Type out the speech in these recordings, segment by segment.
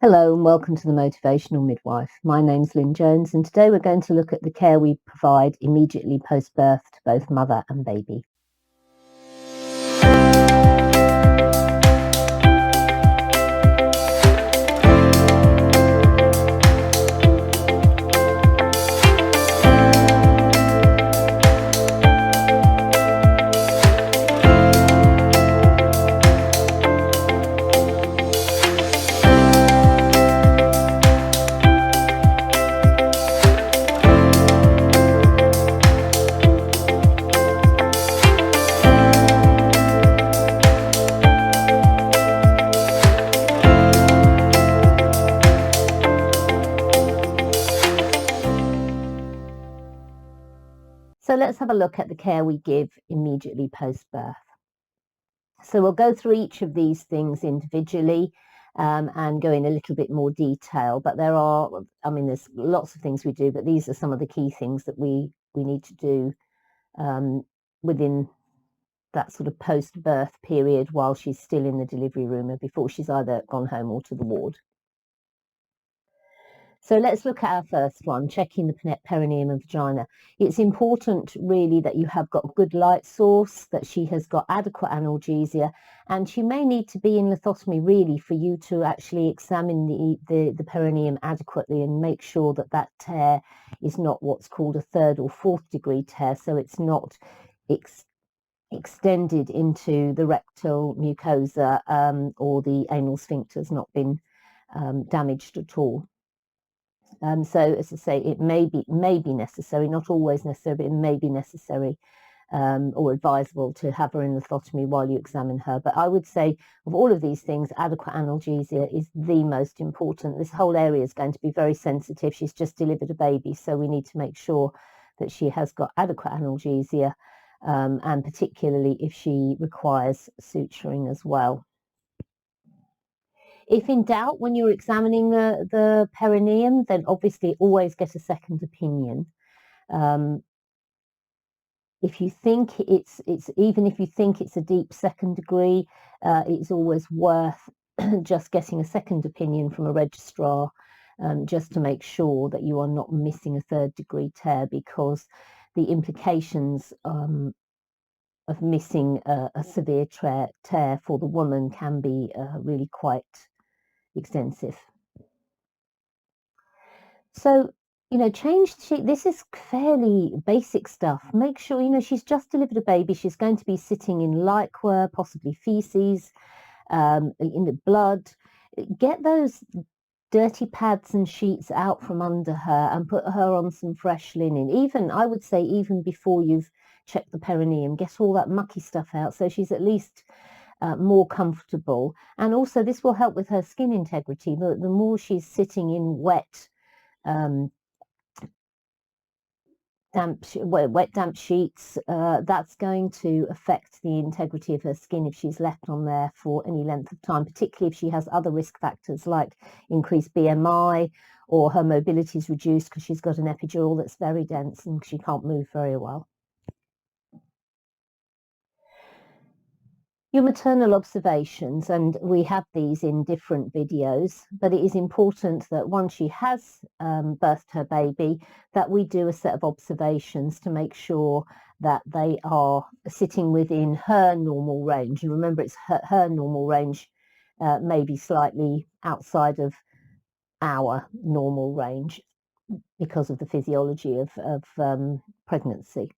Hello and welcome to the Motivational Midwife. My name's Lynn Jones and today we're going to look at the care we provide immediately post-birth to both mother and baby. So let's have a look at the care we give immediately post-birth. So we'll go through each of these things individually and go in a little bit more detail. But there's lots of things we do, but these are some of the key things that we need to do within that sort of post-birth period while she's still in the delivery room and before she's either gone home or to the ward. So let's look at our first one, checking the perineum and vagina. It's important really that you have got a good light source, that she has got adequate analgesia, and she may need to be in lithotomy really for you to actually examine the perineum adequately and make sure that that tear is not what's called a third or fourth degree tear, so it's not extended into the rectal mucosa or the anal sphincter has not been damaged at all. So as I say, it may be necessary, not always necessary, but it may be necessary or advisable to have her in lithotomy while you examine her. But I would say of all of these things, adequate analgesia is the most important. This whole area is going to be very sensitive. She's just delivered a baby, so we need to make sure that she has got adequate analgesia, and particularly if she requires suturing as well. If in doubt when you're examining the perineum, then obviously always get a second opinion. If you think even if you think it's a deep second degree, it's always worth just getting a second opinion from a registrar, just to make sure that you are not missing a third degree tear, because the implications of missing a severe tear for the woman can be really quite extensive. So, this is fairly basic stuff. Make sure, she's just delivered a baby. She's going to be sitting in liquor, possibly feces, in the blood. Get those dirty pads and sheets out from under her and put her on some fresh linen. Even, I would say, even before you've checked the perineum, get all that mucky stuff out so she's at least more comfortable. And also this will help with her skin integrity. The more she's sitting in wet, damp sheets, that's going to affect the integrity of her skin if she's left on there for any length of time, particularly if she has other risk factors like increased BMI, or her mobility is reduced because she's got an epidural that's very dense and she can't move very well. Your maternal observations, and we have these in different videos, but it is important that once she has birthed her baby, that we do a set of observations to make sure that they are sitting within her normal range. And remember, it's her normal range may be slightly outside of our normal range because of the physiology of pregnancy.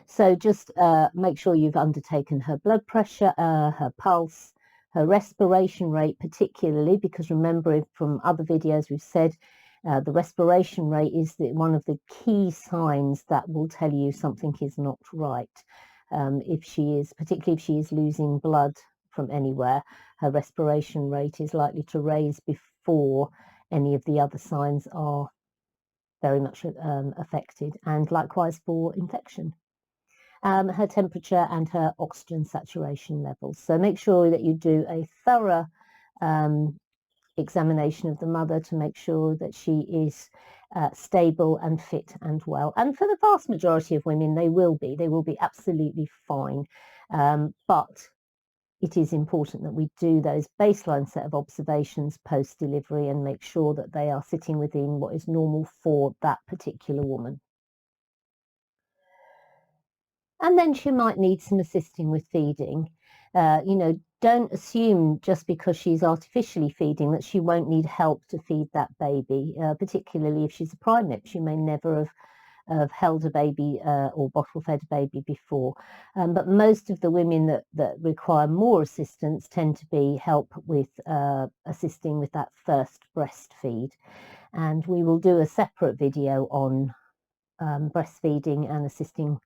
So just make sure you've undertaken her blood pressure, her pulse, her respiration rate particularly, because remember from other videos we've said the respiration rate is one of the key signs that will tell you something is not right. Particularly if she is losing blood from anywhere, her respiration rate is likely to raise before any of the other signs are very much affected, and likewise for infection. Her temperature and her oxygen saturation levels. So make sure that you do a thorough examination of the mother to make sure that she is stable and fit and well. And for the vast majority of women, they will be absolutely fine. But it is important that we do those baseline set of observations post-delivery and make sure that they are sitting within what is normal for that particular woman. And then she might need some assisting with feeding. Don't assume just because she's artificially feeding that she won't need help to feed that baby, particularly if she's a primate. She may never have held a baby or bottle fed a baby before. But most of the women that require more assistance tend to be help with assisting with that first breastfeed. And we will do a separate video on breastfeeding and assisting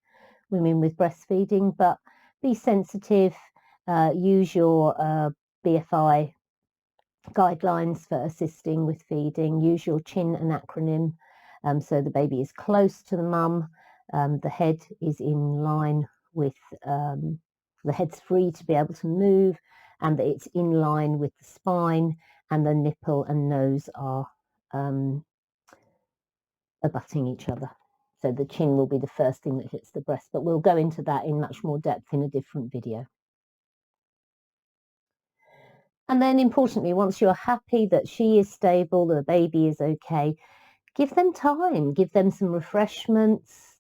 women with breastfeeding, but be sensitive, use your BFI guidelines for assisting with feeding, use your CHIN and acronym, so the baby is close to the mum, the head is in line with, the head's free to be able to move, and that it's in line with the spine, and the nipple and nose are abutting each other. So the chin will be the first thing that hits the breast, but we'll go into that in much more depth in a different video. And then importantly, once you're happy that she is stable, the baby is okay, give them time, give them some refreshments,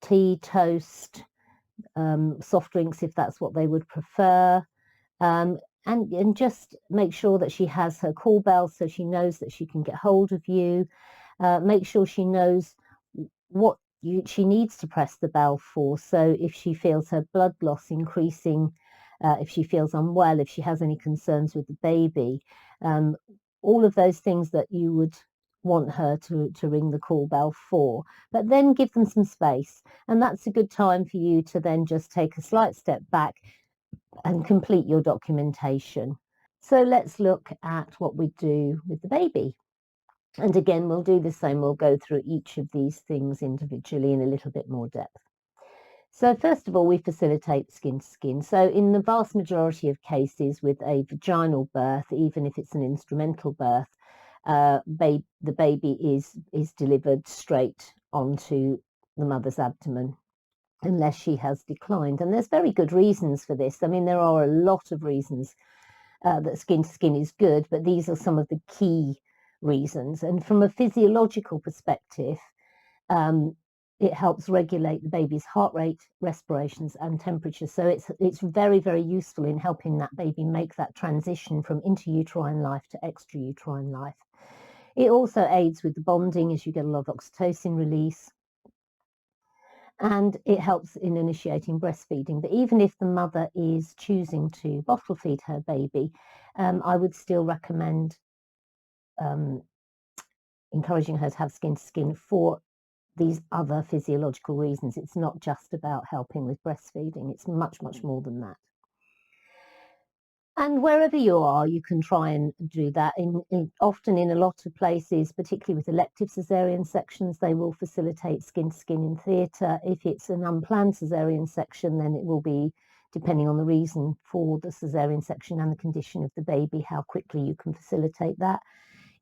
tea, toast, soft drinks if that's what they would prefer. And just make sure that she has her call bell so she knows that she can get hold of you. Make sure she knows what she needs to press the bell for. So if she feels her blood loss increasing, if she feels unwell, if she has any concerns with the baby, all of those things that you would want her to ring the call bell for. But then give them some space. And that's a good time for you to then just take a slight step back and complete your documentation. So let's look at what we do with the baby. And again, we'll do the same. We'll go through each of these things individually in a little bit more depth. So first of all, we facilitate skin to skin. So in the vast majority of cases with a vaginal birth, even if it's an instrumental birth, the baby is delivered straight onto the mother's abdomen, unless she has declined. And there's very good reasons for this. I mean, there are a lot of reasons that skin to skin is good, but these are some of the key reasons. And from a physiological perspective, it helps regulate the baby's heart rate, respirations and temperature. So it's very, very useful in helping that baby make that transition from intrauterine life to extrauterine life. It also aids with the bonding as you get a lot of oxytocin release. And it helps in initiating breastfeeding. But even if the mother is choosing to bottle feed her baby, I would still recommend encouraging her to have skin to skin for these other physiological reasons. It's not just about helping with breastfeeding. It's much, much more than that. And wherever you are, you can try and do that. Often in a lot of places, particularly with elective caesarean sections, they will facilitate skin to skin in theatre. If it's an unplanned caesarean section, then it will be, depending on the reason for the caesarean section and the condition of the baby, how quickly you can facilitate that.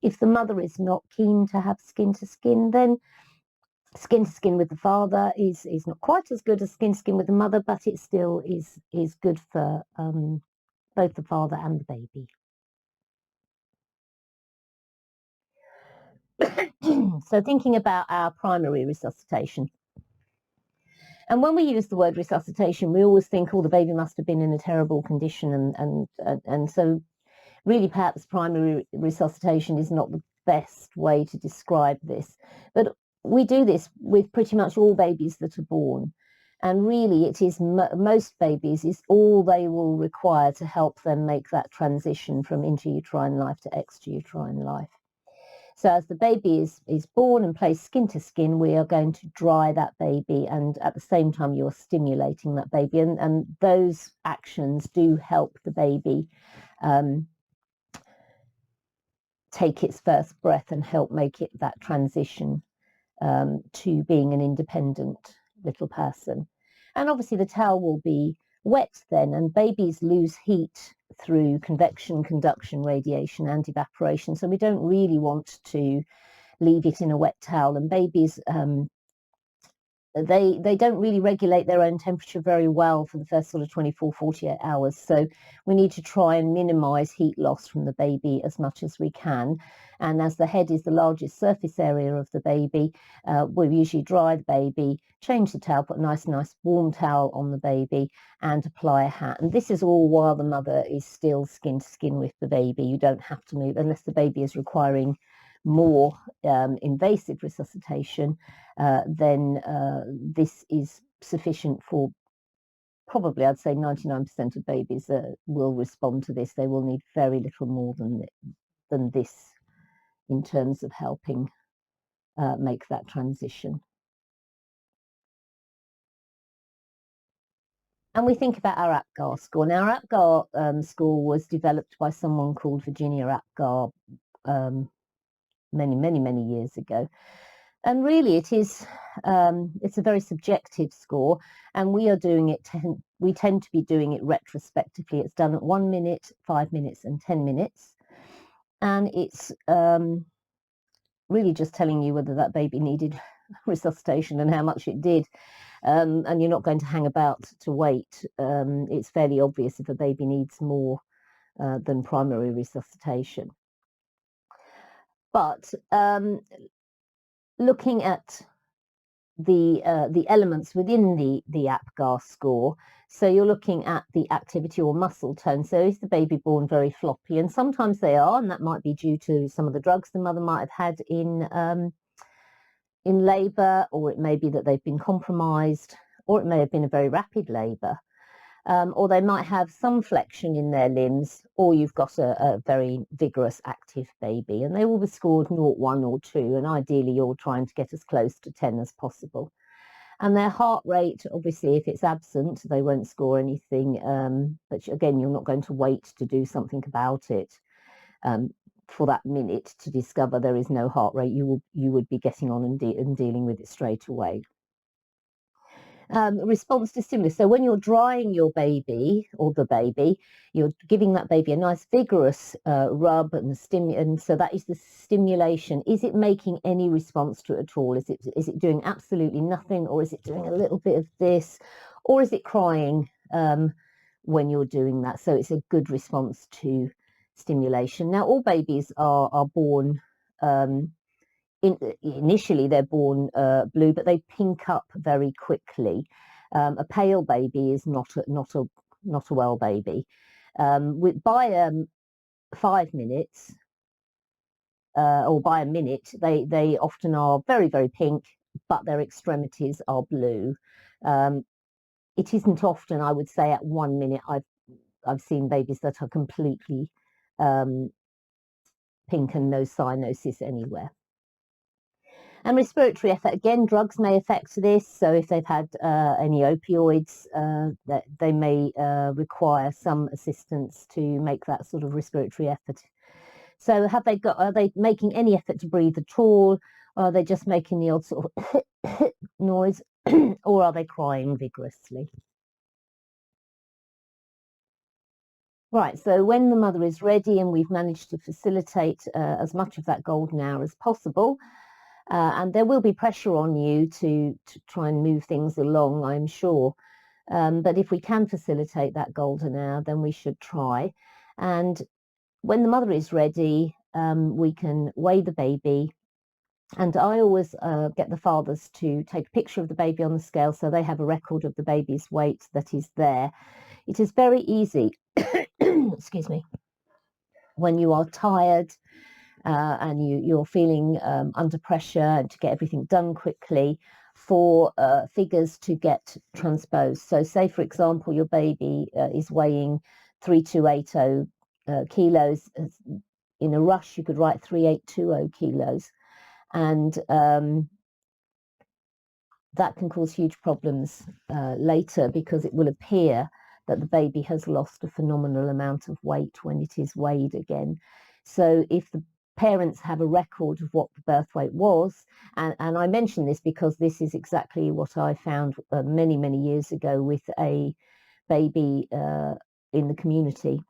If the mother is not keen to have skin to skin, then skin to skin with the father is not quite as good as skin to skin with the mother, but it still is good for both the father and the baby. So thinking about our primary resuscitation. And when we use the word resuscitation, we always think, oh, the baby must have been in a terrible condition. And so really perhaps primary resuscitation is not the best way to describe this. But we do this with pretty much all babies that are born. And really it is most babies is all they will require to help them make that transition from intrauterine life to extrauterine life. So as the baby is born and placed skin to skin, we are going to dry that baby, and at the same time you're stimulating that baby, and those actions do help the baby take its first breath and help make it that transition to being an independent little person. And obviously the towel will be wet then, and babies lose heat through convection, conduction, radiation and evaporation. So we don't really want to leave it in a wet towel, and babies they don't really regulate their own temperature very well for the first sort of 24, 48 hours. So we need to try and minimize heat loss from the baby as much as we can. And as the head is the largest surface area of the baby, we'll usually dry the baby, change the towel, put a nice warm towel on the baby, and apply a hat. And this is all while the mother is still skin to skin with the baby. You don't have to move unless the baby is requiring more invasive resuscitation. Then this is sufficient for probably, I'd say 99% of babies will respond to this. They will need very little more than this in terms of helping make that transition. And we think about our APGAR score. Now, our APGAR score was developed by someone called Virginia APGAR many years ago. And really, it's a very subjective score, and we tend to be doing it retrospectively. It's done at 1 minute, 5 minutes, and 10 minutes, and it's really just telling you whether that baby needed resuscitation and how much it did. And you're not going to hang about to wait. It's fairly obvious if a baby needs more than primary resuscitation. But looking at the elements within the APGAR score, so you're looking at the activity or muscle tone. So is the baby born very floppy? And sometimes they are, and that might be due to some of the drugs the mother might have had in labour, or it may be that they've been compromised, or it may have been a very rapid labour. Or they might have some flexion in their limbs, or you've got a very vigorous, active baby, and they will be scored 0, 1 or 2, and ideally you're trying to get as close to 10 as possible. And their heart rate, obviously, if it's absent, they won't score anything, but again, you're not going to wait to do something about it for that minute to discover there is no heart rate. You would be getting on and dealing with it straight away. Response to stimulus. So when you're drying your baby or the baby, you're giving that baby a nice vigorous rub and so that is the stimulation. Is it making any response to it at all? Is it doing absolutely nothing, or is it doing a little bit of this, or is it crying when you're doing that? So it's a good response to stimulation. Now, all babies are born initially they're born blue, but they pink up very quickly. A pale baby is not a well baby. By 5 minutes or by a minute, they often are very pink, but their extremities are blue. It isn't often, I would say, at 1 minute I've seen babies that are completely pink and no cyanosis anywhere. And respiratory effort, again, drugs may affect this. So if they've had any opioids, that they may require some assistance to make that sort of respiratory effort. So are they making any effort to breathe at all? Or are they just making the odd sort of noise? Or are they crying vigorously? Right, so when the mother is ready and we've managed to facilitate as much of that golden hour as possible, and there will be pressure on you to try and move things along, I'm sure. But if we can facilitate that golden hour, then we should try. And when the mother is ready, we can weigh the baby. And I always get the fathers to take a picture of the baby on the scale so they have a record of the baby's weight that is there. It is very easy, excuse me, when you are tired and you're feeling under pressure and to get everything done quickly, for figures to get transposed. So say, for example, your baby is weighing 3280 kilos. In a rush, you could write 3820 kilos. And that can cause huge problems later, because it will appear that the baby has lost a phenomenal amount of weight when it is weighed again. So if the parents have a record of what the birth weight was, and I mention this because this is exactly what I found many years ago with a baby in the community,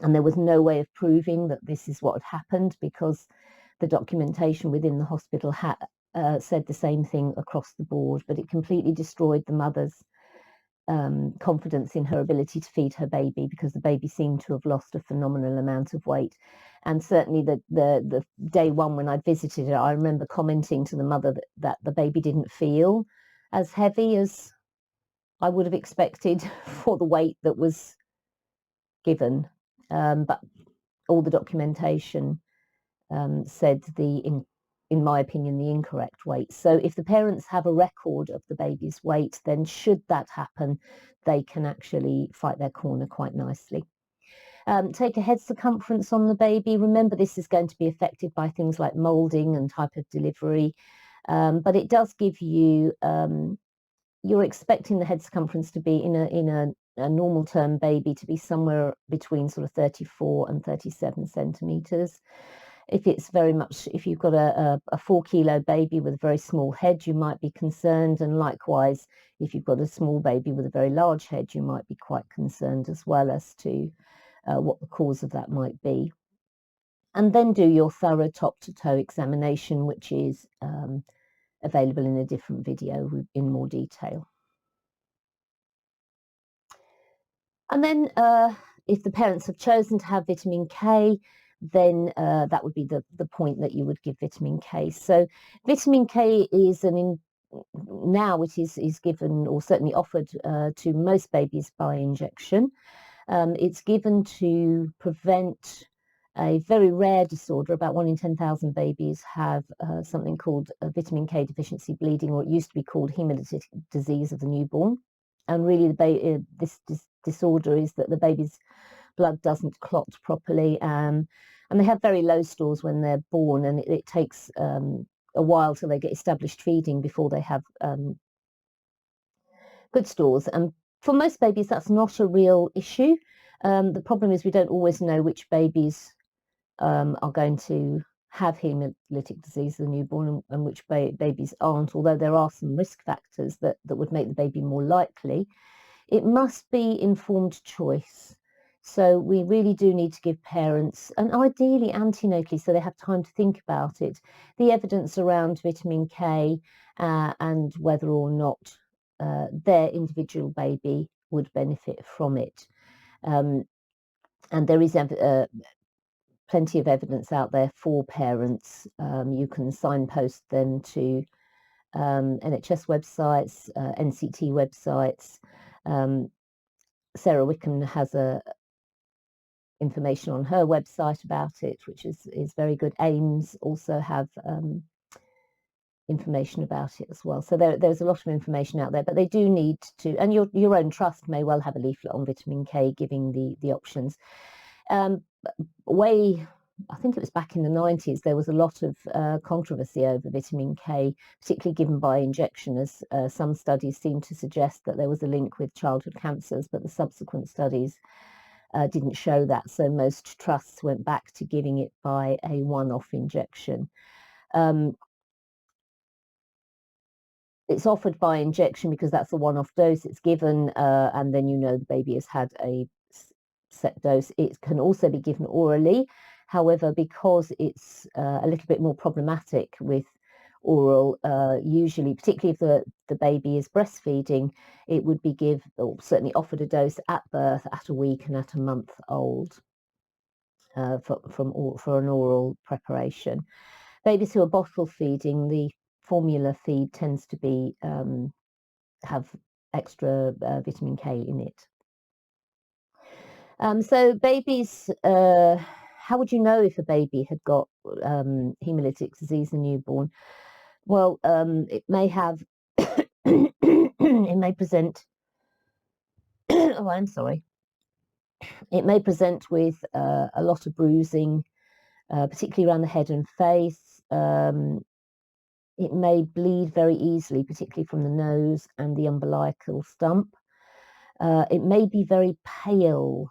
and there was no way of proving that this is what had happened, because the documentation within the hospital said the same thing across the board, but it completely destroyed the mother's confidence in her ability to feed her baby, because the baby seemed to have lost a phenomenal amount of weight. And certainly the day one when I visited her, I remember commenting to the mother that the baby didn't feel as heavy as I would have expected for the weight that was given. But all the documentation said in my opinion, the incorrect weight. So if the parents have a record of the baby's weight, then should that happen, they can actually fight their corner quite nicely. Take a head circumference on the baby. Remember, this is going to be affected by things like moulding and type of delivery, but it does give you, you're expecting the head circumference to be in a normal term baby to be somewhere between sort of 34 and 37 centimetres. If it's very much, if you've got a 4-kilo baby with a very small head, you might be concerned. And likewise, if you've got a small baby with a very large head, you might be quite concerned as well as to what the cause of that might be. And then do your thorough top to toe examination, which is available in a different video in more detail. And then if the parents have chosen to have vitamin K, then that would be the point that you would give vitamin K. So vitamin K is now it is given, or certainly offered to most babies by injection. It's given to prevent a very rare disorder. About 1 in 10,000 babies have something called vitamin K deficiency bleeding, or it used to be called hemolytic disease of the newborn. And really this disorder is that the baby's blood doesn't clot properly, and they have very low stores when they're born, and it takes a while till they get established feeding before they have good stores. And for most babies, that's not a real issue. The problem is we don't always know which babies are going to have hemolytic disease of the newborn and which babies aren't, although there are some risk factors that would make the baby more likely. It must be informed choice. So we really do need to give parents, and ideally antenatally, so they have time to think about it, the evidence around vitamin K and whether or not their individual baby would benefit from it. And there is plenty of evidence out there for parents. You can signpost them to NHS websites, NCT websites. Sarah Wickham has information on her website about it, which is very good. AIMS also have information about it as well. So there's a lot of information out there, but they do need to, and your own trust may well have a leaflet on vitamin K giving the options. I think it was back in the 90s, there was a lot of controversy over vitamin K, particularly given by injection, as some studies seem to suggest that there was a link with childhood cancers, but the subsequent studies didn't show that. So most trusts went back to giving it by a one-off injection. It's offered by injection because that's a one-off dose. It's given, and then the baby has had a set dose. It can also be given orally. However, because it's a little bit more problematic with oral, usually, particularly if the baby is breastfeeding, it would be or certainly offered a dose at birth, at a week, and at a month old for an oral preparation. Babies who are bottle feeding, the formula feed tends to be have extra vitamin K in it. So babies, how would you know if a baby had got hemolytic disease in newborn? Well, it may have, it may present, oh, I'm sorry. It may present with a lot of bruising, particularly around the head and face. It may bleed very easily, particularly from the nose and the umbilical stump. It may be very pale.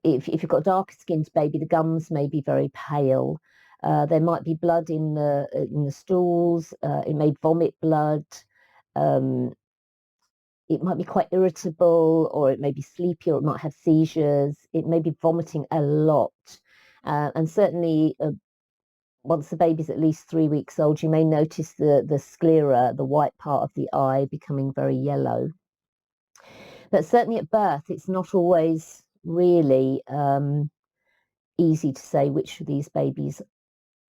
If you've got a darker skinned baby, the gums may be very pale. There might be blood in the stools. It may vomit blood. It might be quite irritable, or it may be sleepy, or it might have seizures. It may be vomiting a lot. And certainly once the baby's at least 3 weeks old, you may notice the sclera, the white part of the eye, becoming very yellow. But certainly at birth, it's not always really easy to say which of these babies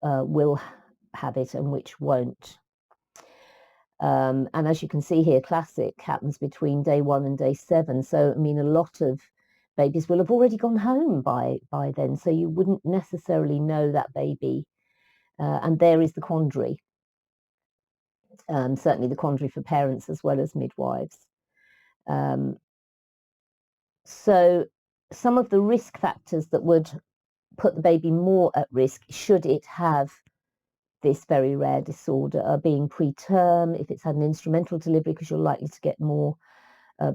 will have it and which won't. And as you can see here, classic happens between day 1 and day 7. So, I mean, a lot of babies will have already gone home by then. So you wouldn't necessarily know that baby. And there is the quandary. Certainly the quandary for parents as well as midwives. So some of the risk factors that would put the baby more at risk should it have this very rare disorder are being preterm, if it's had an instrumental delivery, because you're likely to get more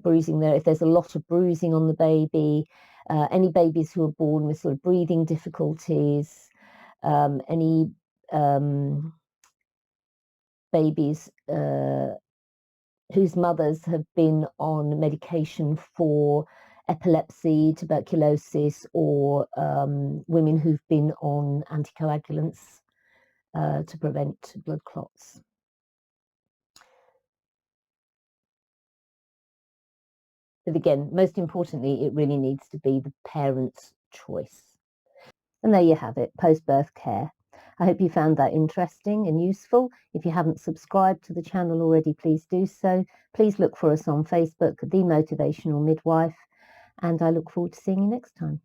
bruising there. If there's a lot of bruising on the baby, any babies who are born with sort of breathing difficulties, any babies whose mothers have been on medication for epilepsy, tuberculosis, or women who've been on anticoagulants to prevent blood clots. But again, most importantly, it really needs to be the parent's choice. And there you have it, post-birth care. I hope you found that interesting and useful. If you haven't subscribed to the channel already, please do so. Please look for us on Facebook, The Motivational Midwife, and I look forward to seeing you next time.